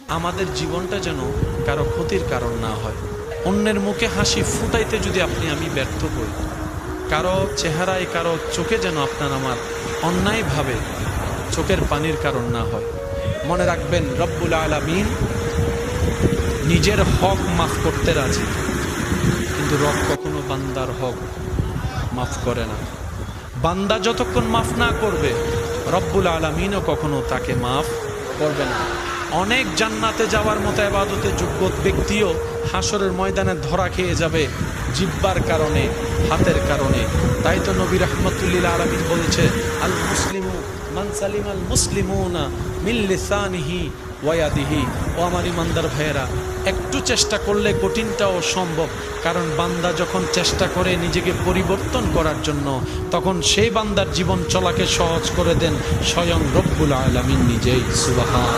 আমাদের জীবনটা যেন কারো ক্ষতির কারণ না হয়। অন্যের মুখে হাসি ফুটাইতে যদি আপনি আমি ব্যর্থ হই, কারো চেহারায় কারো চোখে যেন আপনার আমার অন্যায়ভাবে চোখের পানির কারণ না হয়। মনে রাখবেন, রব্বুল আলামিন নিজের হক মাফ করতে রাজি, কিন্তু রব কখনো বান্দার হক মাফ করে না। বান্দা যতক্ষণ মাফ না করবে, রব্বুল আলামিনও কখনো তাকে মাফ করবে না। অনেক জান্নাতে যাওয়ার মতো ইবাদতে যোগ্য ব্যক্তিও হাসরের ময়দানে ধরা খেয়ে যাবে জিহ্বার কারণে, হাতের কারণে। তাই তো নবী রাহমাতুল্লিল আলামিন বলেছে, আল মুসলিমু মান সালিমাল মুসলিমুনা মিন লিসানিহি ওয়া ইয়াদিহি। ও আমার ইমানদার ভাইয়েরা, একটু চেষ্টা করলে কঠিনটাও সম্ভব। কারণ বান্দা যখন চেষ্টা করে নিজেকে পরিবর্তন করার জন্য, তখন সেই বান্দার জীবন চলাকে সহজ করে দেন স্বয়ং রব্বুল আলামিন নিজেই। সুবহান।